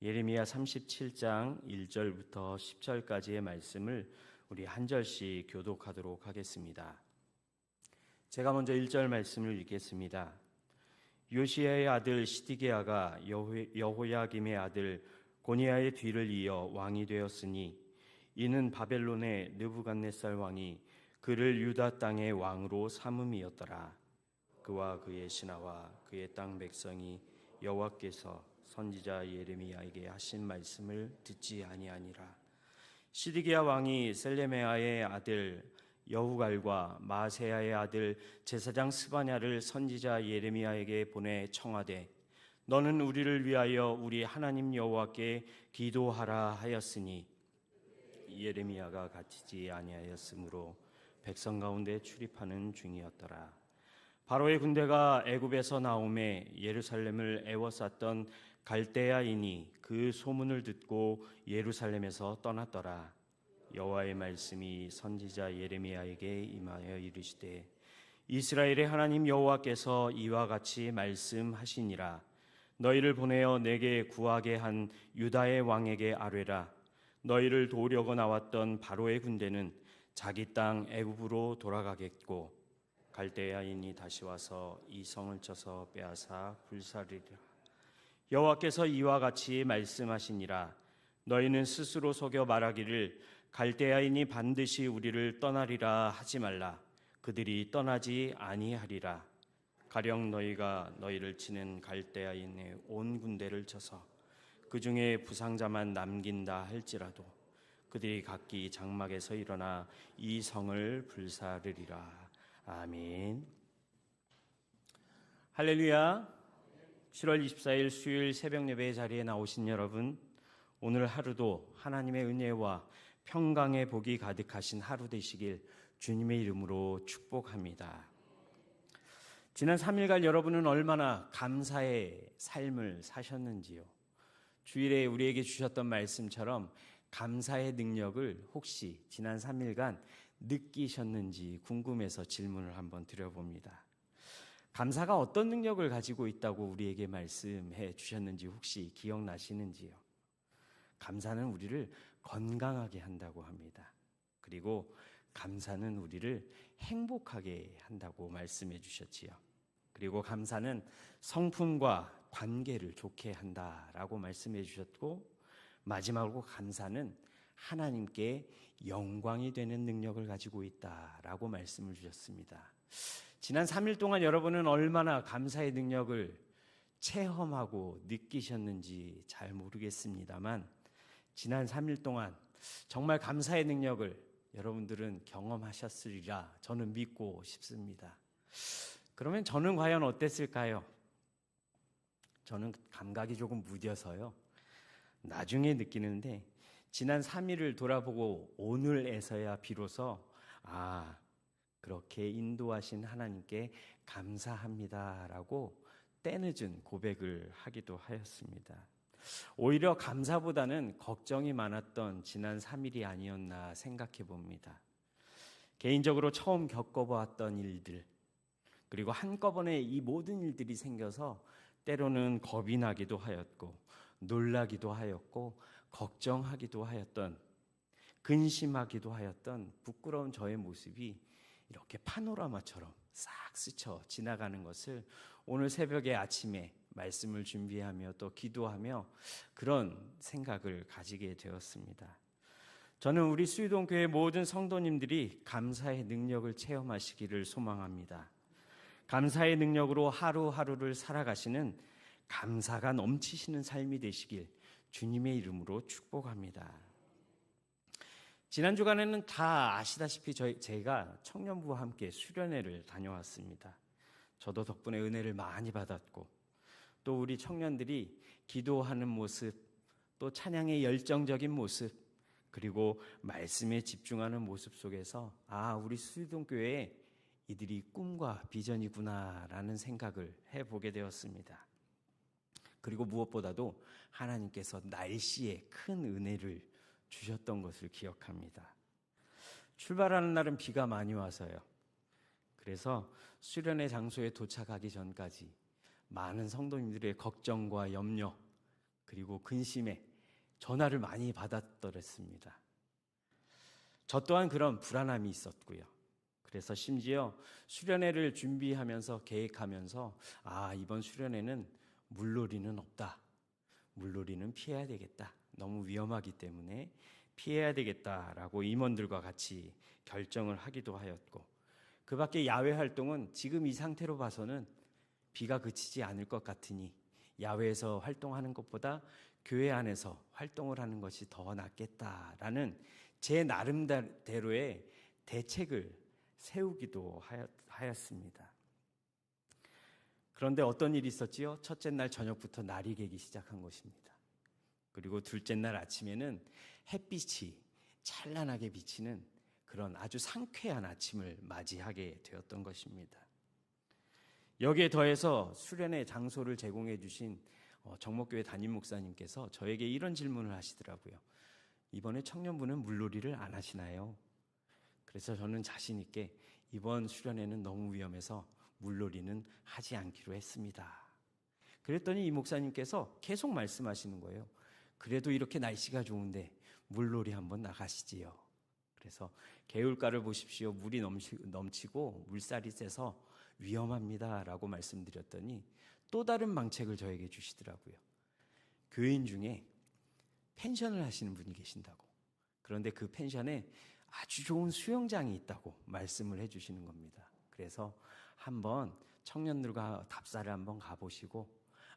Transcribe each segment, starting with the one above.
예레미야 37장 1절부터 10절까지의 말씀을 우리 한 절씩 교독하도록 하겠습니다. 제가 먼저 1절 말씀을 읽겠습니다. 요시야의 아들 시드기야가 여호야김의 아들 고니야의 뒤를 이어 왕이 되었으니 이는 바벨론의 느부갓네살 왕이 그를 유다 땅의 왕으로 삼음이었더라. 그와 그의 신하와 그의 땅 백성이 여호와께서 선지자 예레미야에게 하신 말씀을 듣지 아니하니라. 시드기야 왕이 셀레메아의 아들 여후갈과 마세야의 아들 제사장 스바냐를 선지자 예레미야에게 보내 청하되 너는 우리를 위하여 우리 하나님 여호와께 기도하라 하였으니 예레미야가 갇히지 아니하였으므로 백성 가운데 출입하는 중이었더라. 바로의 군대가 애굽에서 나오매 예루살렘을 애워쌌던 갈대아인이 그 소문을 듣고 예루살렘에서 떠났더라. 여호와의 말씀이 선지자 예레미야에게 임하여 이르시되 이스라엘의 하나님 여호와께서 이와 같이 말씀하시니라. 너희를 보내어 내게 구하게 한 유다의 왕에게 아뢰라. 너희를 도우려고 나왔던 바로의 군대는 자기 땅 애굽으로 돌아가겠고 갈대아인이 다시 와서 이 성을 쳐서 빼앗아 불사르리라. 여호와께서 이와 같이 말씀하시니라. 너희는 스스로 속여 말하기를 갈대아인이 반드시 우리를 떠나리라 하지 말라. 그들이 떠나지 아니하리라. 가령 너희가 너희를 치는 갈대아인의 온 군대를 쳐서 그 중에 부상자만 남긴다 할지라도 그들이 각기 장막에서 일어나 이 성을 불사르리라. 아멘. 할렐루야. 7월 24일 수요일 새벽 예배 자리에 나오신 여러분, 오늘 하루도 하나님의 은혜와 평강의 복이 가득하신 하루 되시길 주님의 이름으로 축복합니다. 지난 3일간 여러분은 얼마나 감사의 삶을 사셨는지요? 주일에 우리에게 주셨던 말씀처럼 감사의 능력을 혹시 지난 3일간 느끼셨는지 궁금해서 질문을 한번 드려봅니다. 감사가 어떤 능력을 가지고 있다고 우리에게 말씀해 주셨는지 혹시 기억나시는지요? 감사는 우리를 건강하게 한다고 합니다. 그리고 감사는 우리를 행복하게 한다고 말씀해 주셨지요. 그리고 감사는 성품과 관계를 좋게 한다라고 말씀해 주셨고, 마지막으로 감사는 하나님께 영광이 되는 능력을 가지고 있다라고 말씀을 주셨습니다. 지난 3일 동안 여러분은 얼마나 감사의 능력을 체험하고 느끼셨는지 잘 모르겠습니다만 지난 3일 동안 정말 감사의 능력을 여러분들은 경험하셨으리라 저는 믿고 싶습니다. 그러면 저는 과연 어땠을까요? 저는 감각이 조금 무뎌서요. 나중에 느끼는데 지난 3일을 돌아보고 오늘에서야 비로소 그렇게 인도하신 하나님께 감사합니다라고 때늦은 고백을 하기도 하였습니다. 오히려 감사보다는 걱정이 많았던 지난 3일이 아니었나 생각해 봅니다. 개인적으로 처음 겪어보았던 일들, 그리고 한꺼번에 이 모든 일들이 생겨서 때로는 겁이 나기도 하였고 놀라기도 하였고 걱정하기도 하였던, 근심하기도 하였던 부끄러운 저의 모습이 이렇게 파노라마처럼 싹 스쳐 지나가는 것을 오늘 새벽에 아침에 말씀을 준비하며 또 기도하며 그런 생각을 가지게 되었습니다. 저는 우리 수유동교회 모든 성도님들이 감사의 능력을 체험하시기를 소망합니다. 감사의 능력으로 하루하루를 살아가시는 감사가 넘치시는 삶이 되시길 주님의 이름으로 축복합니다. 지난 주간에는 다 아시다시피 제가 청년부와 함께 수련회를 다녀왔습니다. 저도 덕분에 은혜를 많이 받았고 또 우리 청년들이 기도하는 모습, 또 찬양의 열정적인 모습, 그리고 말씀에 집중하는 모습 속에서 우리 수유동교회에 이들이 꿈과 비전이구나라는 생각을 해보게 되었습니다. 그리고 무엇보다도 하나님께서 날씨에 큰 은혜를 주셨던 것을 기억합니다. 출발하는 날은 비가 많이 와서요. 그래서 수련회 장소에 도착하기 전까지 많은 성도님들의 걱정과 염려, 그리고 근심에 전화를 많이 받았더랬습니다. 저 또한 그런 불안함이 있었고요. 그래서 심지어 수련회를 준비하면서 계획하면서 이번 수련회는 물놀이는 없다. 물놀이는 피해야 되겠다. 너무 위험하기 때문에 피해야 되겠다라고 임원들과 같이 결정을 하기도 하였고, 그 밖에 야외 활동은 지금 이 상태로 봐서는 비가 그치지 않을 것 같으니 야외에서 활동하는 것보다 교회 안에서 활동을 하는 것이 더 낫겠다라는 제 나름대로의 대책을 세우기도 하였습니다. 그런데 어떤 일이 있었지요? 첫째 날 저녁부터 날이 개기 시작한 것입니다. 그리고 둘째 날 아침에는 햇빛이 찬란하게 비치는 그런 아주 상쾌한 아침을 맞이하게 되었던 것입니다. 여기에 더해서 수련회 장소를 제공해 주신 정목교회 담임 목사님께서 저에게 이런 질문을 하시더라고요. 이번에 청년부는 물놀이를 안 하시나요? 그래서 저는 자신 있게 이번 수련회는 너무 위험해서 물놀이는 하지 않기로 했습니다. 그랬더니 이 목사님께서 계속 말씀하시는 거예요. 그래도 이렇게 날씨가 좋은데 물놀이 한번 나가시지요. 그래서 개울가를 보십시오. 물이 넘치고 물살이 세서 위험합니다 라고 말씀드렸더니 또 다른 방책을 저에게 주시더라고요. 교인 중에 펜션을 하시는 분이 계신다고. 그런데 그 펜션에 아주 좋은 수영장이 있다고 말씀을 해주시는 겁니다. 그래서 한번 청년들과 답사를 한번 가보시고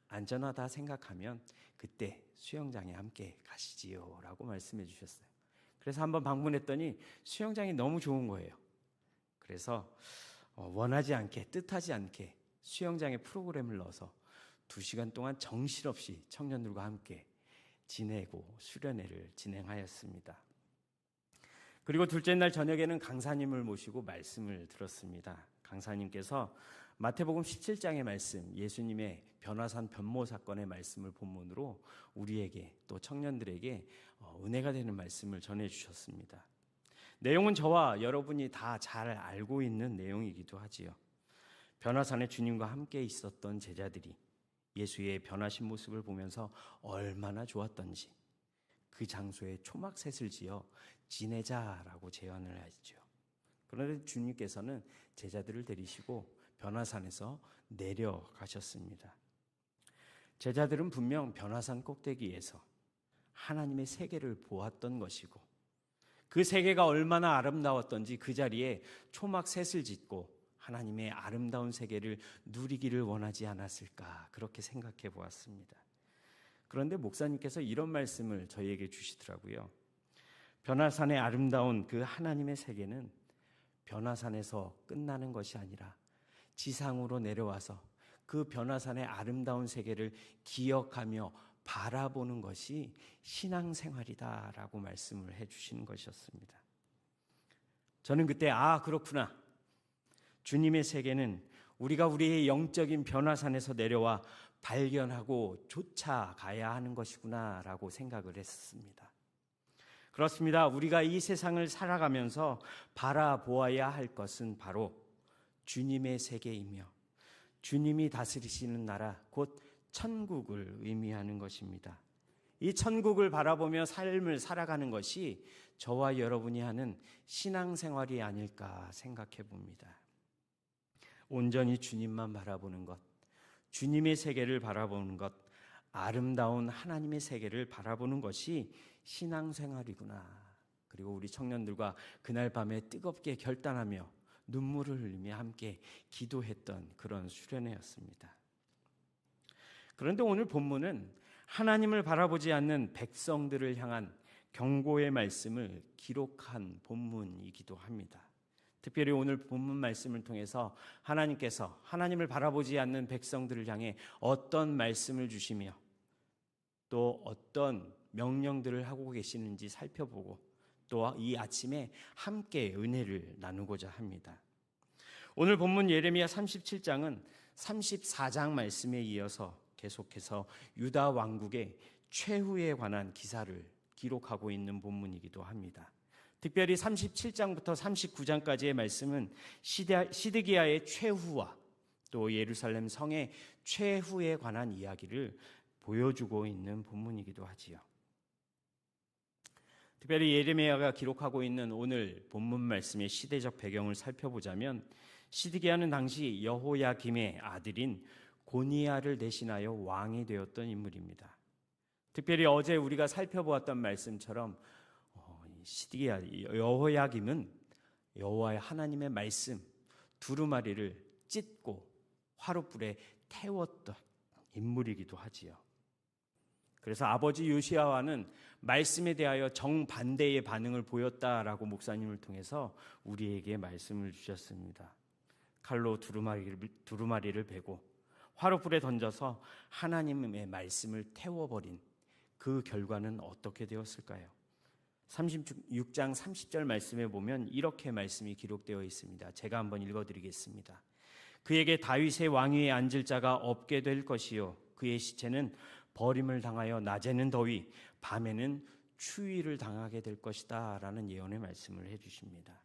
안전하다 생각하면 그때 수영장에 함께 가시지요 라고 말씀해 주셨어요. 그래서 한번 방문했더니 수영장이 너무 좋은 거예요. 그래서 원하지 않게 뜻하지 않게 수영장에 프로그램을 넣어서 2시간 동안 정신없이 청년들과 함께 지내고 수련회를 진행하였습니다. 그리고 둘째 날 저녁에는 강사님을 모시고 말씀을 들었습니다. 강사님께서 마태복음 17장의 말씀, 예수님의 변화산 변모 사건의 말씀을 본문으로 우리에게 또 청년들에게 은혜가 되는 말씀을 전해주셨습니다. 내용은 저와 여러분이 다 잘 알고 있는 내용이기도 하지요. 변화산에 주님과 함께 있었던 제자들이 예수의 변하신 모습을 보면서 얼마나 좋았던지 그 장소에 초막셋을 지어 지내자라고 제안을 하죠. 그런데 주님께서는 제자들을 데리시고 변화산에서 내려가셨습니다. 제자들은 분명 변화산 꼭대기에서 하나님의 세계를 보았던 것이고 그 세계가 얼마나 아름다웠던지 그 자리에 초막셋을 짓고 하나님의 아름다운 세계를 누리기를 원하지 않았을까 그렇게 생각해 보았습니다. 그런데 목사님께서 이런 말씀을 저희에게 주시더라고요. 변화산의 아름다운 그 하나님의 세계는 변화산에서 끝나는 것이 아니라 지상으로 내려와서 그 변화산의 아름다운 세계를 기억하며 바라보는 것이 신앙생활이다라고 말씀을 해주시는 것이었습니다. 저는 그때 그렇구나. 주님의 세계는 우리가 우리의 영적인 변화산에서 내려와 발견하고 쫓아가야 하는 것이구나라고 생각을 했습니다. 그렇습니다. 우리가 이 세상을 살아가면서 바라보아야 할 것은 바로 주님의 세계이며 주님이 다스리시는 나라 곧 천국을 의미하는 것입니다. 이 천국을 바라보며 삶을 살아가는 것이 저와 여러분이 하는 신앙생활이 아닐까 생각해 봅니다. 온전히 주님만 바라보는 것, 주님의 세계를 바라보는 것, 아름다운 하나님의 세계를 바라보는 것이 신앙생활이구나. 그리고 우리 청년들과 그날 밤에 뜨겁게 결단하며 눈물을 흘리며 함께 기도했던 그런 수련회였습니다. 그런데 오늘 본문은 하나님을 바라보지 않는 백성들을 향한 경고의 말씀을 기록한 본문이기도 합니다. 특별히 오늘 본문 말씀을 통해서 하나님께서 하나님을 바라보지 않는 백성들을 향해 어떤 말씀을 주시며 또 어떤 명령들을 하고 계시는지 살펴보고 또 이 아침에 함께 은혜를 나누고자 합니다. 오늘 본문 예레미야 37장은 34장 말씀에 이어서 계속해서 유다 왕국의 최후에 관한 기사를 기록하고 있는 본문이기도 합니다. 특별히 37장부터 39장까지의 말씀은 시드기야의 최후와 또 예루살렘 성의 최후에 관한 이야기를 보여주고 있는 본문이기도 하지요. 특별히 예레미야가 기록하고 있는 오늘 본문 말씀의 시대적 배경을 살펴보자면 시드기야는 당시 여호야김의 아들인 고니야를 대신하여 왕이 되었던 인물입니다. 특별히 어제 우리가 살펴보았던 말씀처럼 시드기야 여호야김은 여호와의 하나님의 말씀 두루마리를 찢고 화롯불에 태웠던 인물이기도 하지요. 그래서 아버지 요시야와는 말씀에 대하여 정반대의 반응을 보였다라고 목사님을 통해서 우리에게 말씀을 주셨습니다. 칼로 두루마리를 베고 화롯불에 던져서 하나님의 말씀을 태워버린 그 결과는 어떻게 되었을까요? 36장 30절 말씀에 보면 이렇게 말씀이 기록되어 있습니다. 제가 한번 읽어드리겠습니다. 그에게 다윗의 왕위에 앉을 자가 없게 될 것이요 그의 시체는 버림을 당하여 낮에는 더위 밤에는 추위를 당하게 될 것이다 라는 예언의 말씀을 해주십니다.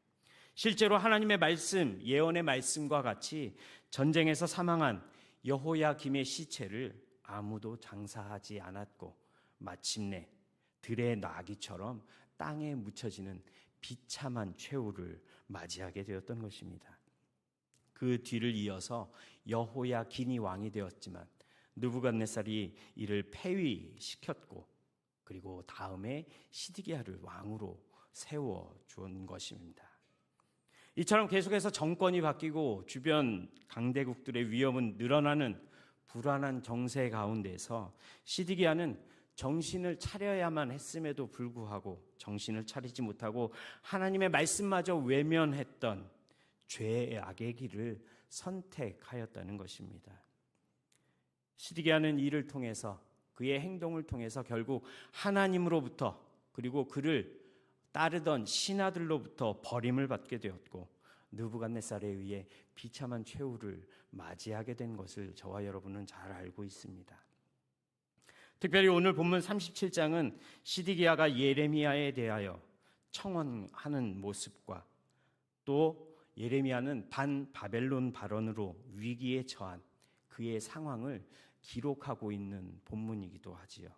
실제로 하나님의 말씀, 예언의 말씀과 같이 전쟁에서 사망한 여호야김의 시체를 아무도 장사하지 않았고 마침내 들의 나귀처럼 땅에 묻혀지는 비참한 최후를 맞이하게 되었던 것입니다. 그 뒤를 이어서 여호야긴이 왕이 되었지만 느부갓네살이 이를 폐위시켰고 그리고 다음에 시드기야를 왕으로 세워준 것입니다. 이처럼 계속해서 정권이 바뀌고 주변 강대국들의 위험은 늘어나는 불안한 정세 가운데서 시드기야는 정신을 차려야만 했음에도 불구하고 정신을 차리지 못하고 하나님의 말씀마저 외면했던 죄악의 길을 선택하였다는 것입니다. 시드기야는 이를 통해서 그의 행동을 통해서 결국 하나님으로부터 그리고 그를 따르던 신하들로부터 버림을 받게 되었고 느부갓네살에 의해 비참한 최후를 맞이하게 된 것을 저와 여러분은 잘 알고 있습니다. 특별히 오늘 본문 37장은 시드기야가 예레미야에 대하여 청원하는 모습과 또 예레미야는 반바벨론 발언으로 위기에 처한 그의 상황을 기록하고 있는 본문이기도 하지요.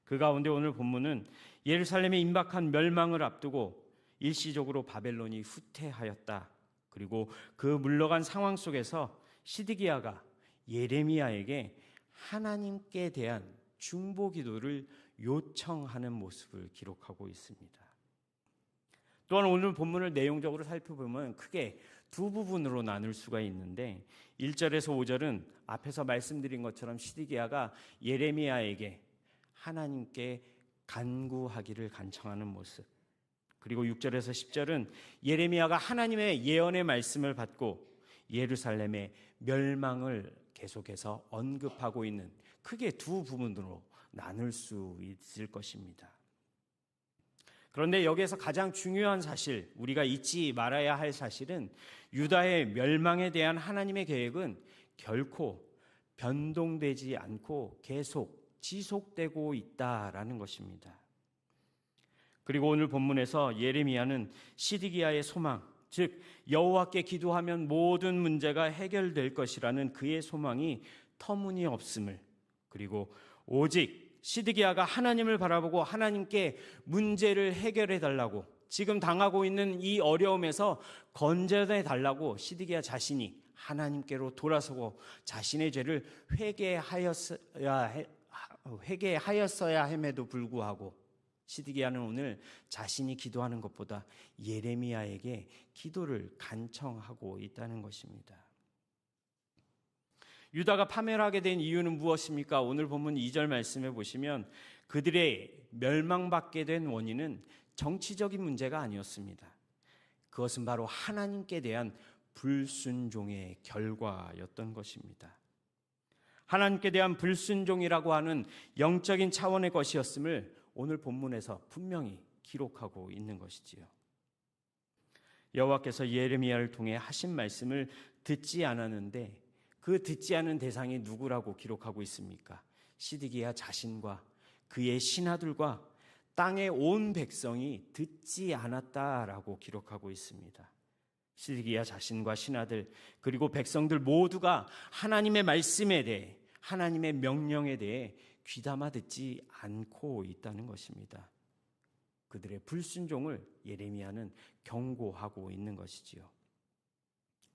그 가운데 오늘 본문은 예루살렘의 임박한 멸망을 앞두고 일시적으로 바벨론이 후퇴하였다. 그리고 그 물러간 상황 속에서 시드기야가 예레미야에게 하나님께 대한 중보 기도를 요청하는 모습을 기록하고 있습니다. 또한 오늘 본문을 내용적으로 살펴보면 크게 두 부분으로 나눌 수가 있는데 1절에서 5절은 앞에서 말씀드린 것처럼 시드기야가 예레미야에게 하나님께 간구하기를 간청하는 모습, 그리고 6절에서 10절은 예레미야가 하나님의 예언의 말씀을 받고 예루살렘의 멸망을 계속해서 언급하고 있는 크게 두 부분으로 나눌 수 있을 것입니다. 그런데 여기에서 가장 중요한 사실, 우리가 잊지 말아야 할 사실은 유다의 멸망에 대한 하나님의 계획은 결코 변동되지 않고 계속 지속되고 있다라는 것입니다. 그리고 오늘 본문에서 예레미야는 시드기야의 소망, 즉 여호와께 기도하면 모든 문제가 해결될 것이라는 그의 소망이 터무니없음을, 그리고 오직 시드기야가 하나님을 바라보고 하나님께 문제를 해결해 달라고, 지금 당하고 있는 이 어려움에서 건져내 달라고 시드기야 자신이 하나님께로 돌아서고 자신의 죄를 회개하였어야 함에도 불구하고 시드기야는 오늘 자신이 기도하는 것보다 예레미야에게 기도를 간청하고 있다는 것입니다. 유다가 파멸하게 된 이유는 무엇입니까? 오늘 본문 2절 말씀에 보시면 그들의 멸망받게 된 원인은 정치적인 문제가 아니었습니다. 그것은 바로 하나님께 대한 불순종의 결과였던 것입니다. 하나님께 대한 불순종이라고 하는 영적인 차원의 것이었음을 오늘 본문에서 분명히 기록하고 있는 것이지요. 여호와께서 예레미야를 통해 하신 말씀을 듣지 않았는데 그 듣지 않은 대상이 누구라고 기록하고 있습니까? 시드기야 자신과 그의 신하들과 땅의 온 백성이 듣지 않았다라고 기록하고 있습니다. 시드기야 자신과 신하들 그리고 백성들 모두가 하나님의 말씀에 대해, 하나님의 명령에 대해 귀담아 듣지 않고 있다는 것입니다. 그들의 불순종을 예레미야는 경고하고 있는 것이지요.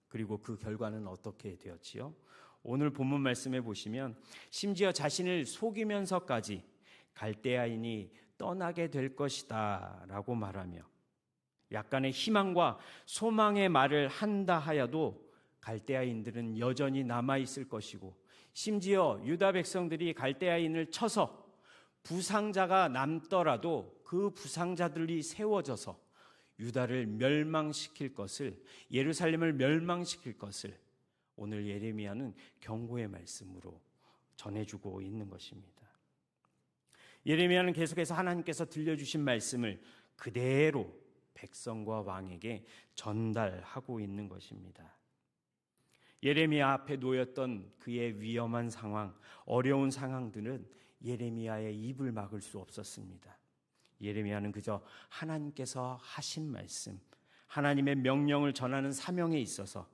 그리고 그 결과는 어떻게 되었지요? 오늘 본문 말씀에 보시면 심지어 자신을 속이면서까지 갈대아인이 떠나게 될 것이다 라고 말하며 약간의 희망과 소망의 말을 한다 하여도 갈대아인들은 여전히 남아있을 것이고 심지어 유다 백성들이 갈대아인을 쳐서 부상자가 남더라도 그 부상자들이 세워져서 유다를 멸망시킬 것을, 예루살렘을 멸망시킬 것을 오늘 예레미야는 경고의 말씀으로 전해주고 있는 것입니다. 예레미야는 계속해서 하나님께서 들려주신 말씀을 그대로 백성과 왕에게 전달하고 있는 것입니다. 예레미야 앞에 놓였던 그의 위험한 상황, 어려운 상황들은 예레미야의 입을 막을 수 없었습니다. 예레미야는 그저 하나님께서 하신 말씀, 하나님의 명령을 전하는 사명에 있어서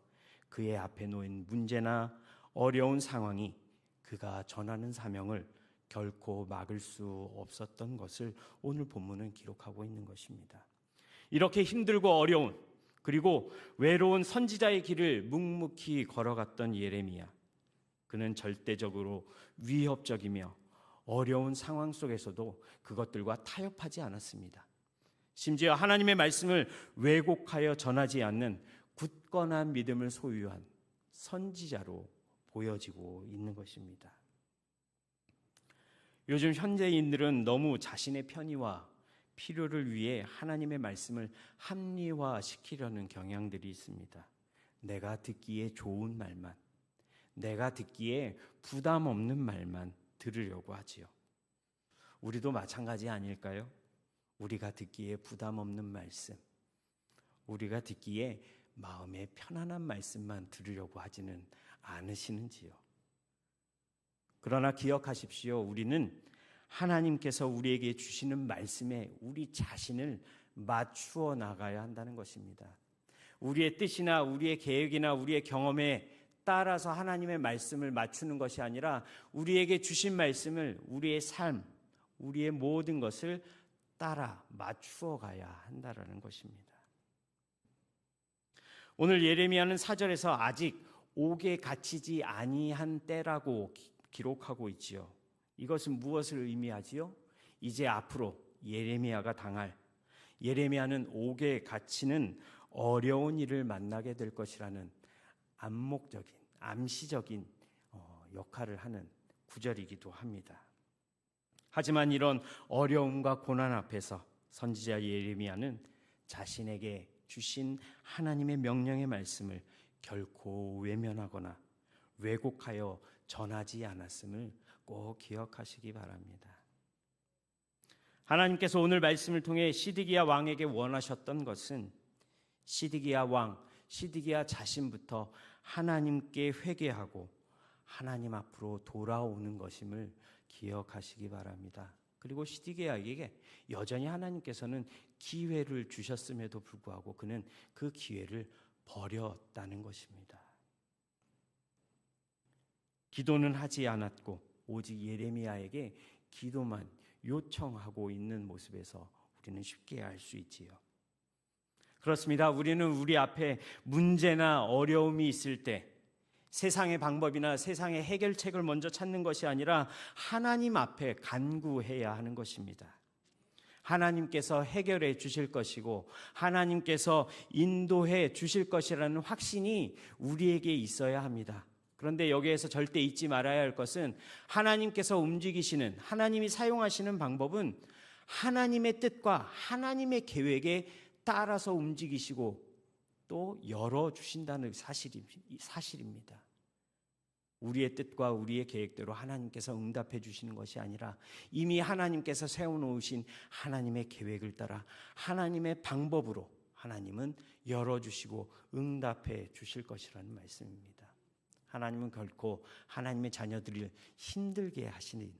그의 앞에 놓인 문제나 어려운 상황이 그가 전하는 사명을 결코 막을 수 없었던 것을 오늘 본문은 기록하고 있는 것입니다. 이렇게 힘들고 어려운 그리고 외로운 선지자의 길을 묵묵히 걸어갔던 예레미야, 그는 절대적으로 위협적이며 어려운 상황 속에서도 그것들과 타협하지 않았습니다. 심지어 하나님의 말씀을 왜곡하여 전하지 않는 굳건한 믿음을 소유한 선지자로 보여지고 있는 것입니다. 요즘 현대인들은 너무 자신의 편의와 필요를 위해 하나님의 말씀을 합리화시키려는 경향들이 있습니다. 내가 듣기에 좋은 말만, 내가 듣기에 부담 없는 말만 들으려고 하지요. 우리도 마찬가지 아닐까요? 우리가 듣기에 부담 없는 말씀, 우리가 듣기에 마음에 편안한 말씀만 들으려고 하지는 않으시는지요? 그러나 기억하십시오. 우리는 하나님께서 우리에게 주시는 말씀에 우리 자신을 맞추어 나가야 한다는 것입니다. 우리의 뜻이나 우리의 계획이나 우리의 경험에 따라서 하나님의 말씀을 맞추는 것이 아니라 우리에게 주신 말씀을 우리의 삶, 우리의 모든 것을 따라 맞추어 가야 한다는 것입니다. 오늘 예레미야는 4절에서 아직 옥에 갇히지 아니한 때라고 기록하고 있지요. 이것은 무엇을 의미하지요? 이제 앞으로 예레미야가 당할, 예레미야는 옥에 갇히는 어려운 일을 만나게 될 것이라는 암묵적인, 암시적인 역할을 하는 구절이기도 합니다. 하지만 이런 어려움과 고난 앞에서 선지자 예레미야는 자신에게 주신 하나님의 명령의 말씀을 결코 외면하거나 왜곡하여 전하지 않았음을 꼭 기억하시기 바랍니다. 하나님께서 오늘 말씀을 통해 시드기야 왕에게 원하셨던 것은 시드기야 왕, 시드기야 자신부터 하나님께 회개하고 하나님 앞으로 돌아오는 것임을 기억하시기 바랍니다. 그리고 시드기야에게 여전히 하나님께서는 기회를 주셨음에도 불구하고 그는 그 기회를 버렸다는 것입니다. 기도는 하지 않았고 오직 예레미야에게 기도만 요청하고 있는 모습에서 우리는 쉽게 알 수 있지요. 그렇습니다. 우리는 우리 앞에 문제나 어려움이 있을 때 세상의 방법이나 세상의 해결책을 먼저 찾는 것이 아니라 하나님 앞에 간구해야 하는 것입니다. 하나님께서 해결해 주실 것이고 하나님께서 인도해 주실 것이라는 확신이 우리에게 있어야 합니다. 그런데 여기에서 절대 잊지 말아야 할 것은 하나님께서 움직이시는, 하나님이 사용하시는 방법은 하나님의 뜻과 하나님의 계획에 따라서 움직이시고 또 열어주신다는 사실입니다. 우리의 뜻과 우리의 계획대로 하나님께서 응답해 주시는 것이 아니라 이미 하나님께서 세워놓으신 하나님의 계획을 따라 하나님의 방법으로 하나님은 열어주시고 응답해 주실 것이라는 말씀입니다. 하나님은 결코 하나님의 자녀들을 힘들게 하시는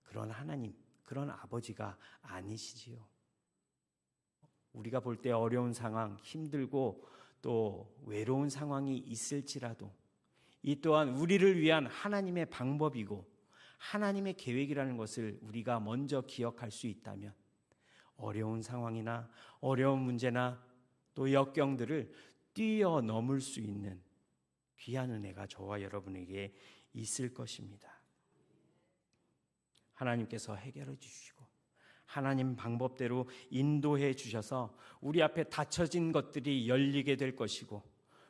그런 하나님, 그런 아버지가 아니시지요. 우리가 볼 때 어려운 상황, 힘들고 또 외로운 상황이 있을지라도 이 또한 우리를 위한 하나님의 방법이고 하나님의 계획이라는 것을 우리가 먼저 기억할 수 있다면 어려운 상황이나 어려운 문제나 또 역경들을 뛰어넘을 수 있는 귀한 은혜가 저와 여러분에게 있을 것입니다. 하나님께서 해결해 주시고 하나님 방법대로 인도해 주셔서 우리 앞에 닫혀진 것들이 열리게 될 것이고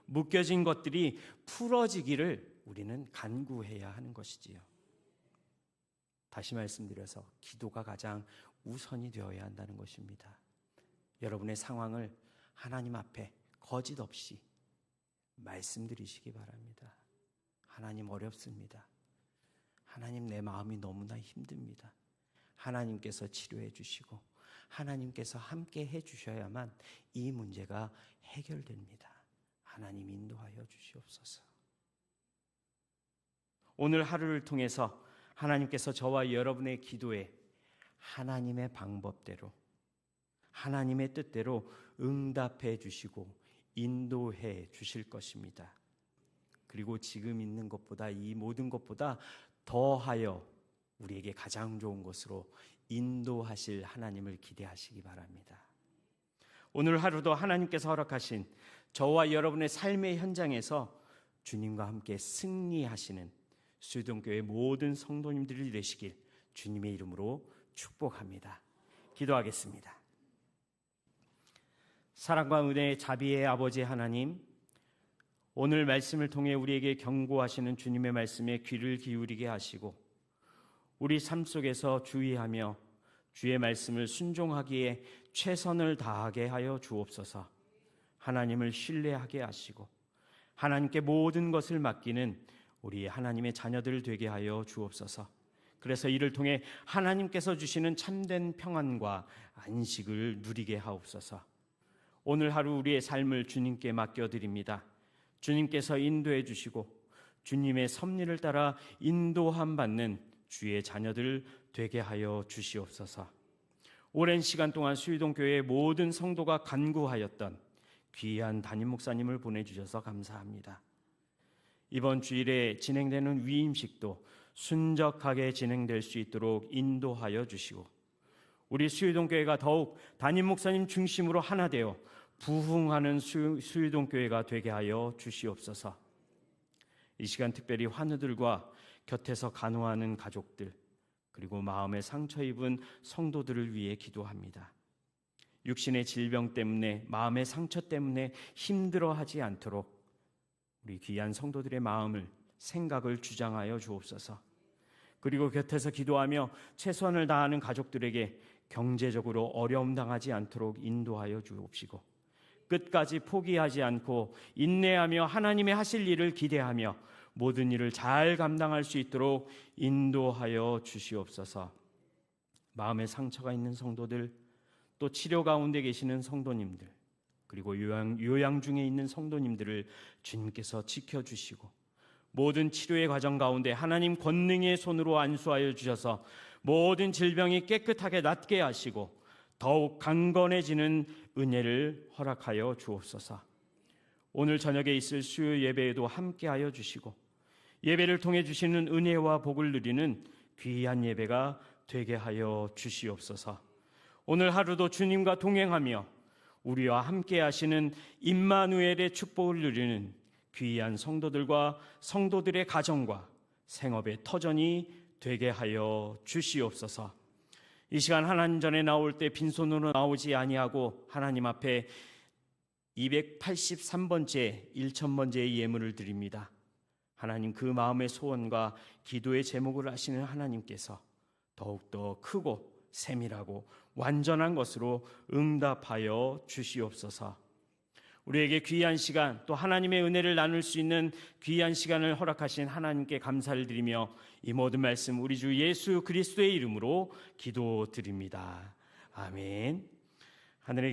묶여진 것들이 풀어지기를 우리는 간구해야 하는 것이지요. 다시 말씀드려서 기도가 가장 우선이 되어야 한다는 것입니다. 여러분의 상황을 하나님 앞에 거짓 없이 말씀드리시기 바랍니다. 하나님 어렵습니다. 하나님 내 마음이 너무나 힘듭니다. 하나님께서 치료해 주시고 하나님께서 함께 해 주셔야만 이 문제가 해결됩니다. 하나님 인도하여 주시옵소서. 오늘 하루를 통해서 하나님께서 저와 여러분의 기도에 하나님의 방법대로 하나님의 뜻대로 응답해 주시고 인도해 주실 것입니다. 그리고 지금 있는 것보다 이 모든 것보다 더하여 우리에게 가장 좋은 것으로 인도하실 하나님을 기대하시기 바랍니다. 오늘 하루도 하나님께서 허락하신 저와 여러분의 삶의 현장에서 주님과 함께 승리하시는 수유동교회 모든 성도님들이 되시길 주님의 이름으로 축복합니다. 기도하겠습니다. 사랑과 은혜의 자비의 아버지 하나님, 오늘 말씀을 통해 우리에게 경고하시는 주님의 말씀에 귀를 기울이게 하시고 우리 삶 속에서 주의하며 주의 말씀을 순종하기에 최선을 다하게 하여 주옵소서. 하나님을 신뢰하게 하시고 하나님께 모든 것을 맡기는 우리 하나님의 자녀들 되게 하여 주옵소서. 그래서 이를 통해 하나님께서 주시는 참된 평안과 안식을 누리게 하옵소서. 오늘 하루 우리의 삶을 주님께 맡겨드립니다. 주님께서 인도해 주시고 주님의 섭리를 따라 인도함 받는 주의 자녀들 되게 하여 주시옵소서. 오랜 시간 동안 수유동교회의 모든 성도가 간구하였던 귀한 담임 목사님을 보내주셔서 감사합니다. 이번 주일에 진행되는 위임식도 순적하게 진행될 수 있도록 인도하여 주시고 우리 수유동교회가 더욱 담임 목사님 중심으로 하나 되어 부흥하는 수유동교회가 되게 하여 주시옵소서. 이 시간 특별히 환우들과 곁에서 간호하는 가족들 그리고 마음에 상처 입은 성도들을 위해 기도합니다. 육신의 질병 때문에 마음의 상처 때문에 힘들어하지 않도록 우리 귀한 성도들의 마음을 생각을 주장하여 주옵소서. 그리고 곁에서 기도하며 최선을 다하는 가족들에게 경제적으로 어려움 당하지 않도록 인도하여 주옵시고 끝까지 포기하지 않고 인내하며 하나님의 하실 일을 기대하며 모든 일을 잘 감당할 수 있도록 인도하여 주시옵소서. 마음에 상처가 있는 성도들 또 치료 가운데 계시는 성도님들 그리고 요양 중에 있는 성도님들을 주님께서 지켜주시고 모든 치료의 과정 가운데 하나님 권능의 손으로 안수하여 주셔서 모든 질병이 깨끗하게 낫게 하시고 더욱 강건해지는 은혜를 허락하여 주옵소서. 오늘 저녁에 있을 수요 예배에도 함께하여 주시고 예배를 통해 주시는 은혜와 복을 누리는 귀한 예배가 되게 하여 주시옵소서. 오늘 하루도 주님과 동행하며 우리와 함께 하시는 임마누엘의 축복을 누리는 귀한 성도들과 성도들의 가정과 생업의 터전이 되게 하여 주시옵소서. 이 시간 하나님 전에 나올 때 빈손으로 나오지 아니하고 하나님 앞에 283번째 1000번째의 예물을 드립니다. 하나님 그 마음의 소원과 기도의 제목을 아시는 하나님께서 더욱더 크고 세밀하고 완전한 것으로 응답하여 주시옵소서. 우리에게 귀한 시간 또 하나님의 은혜를 나눌 수 있는 귀한 시간을 허락하신 하나님께 감사를 드리며 이 모든 말씀 우리 주 예수 그리스도의 이름으로 기도드립니다. 아멘. 하늘에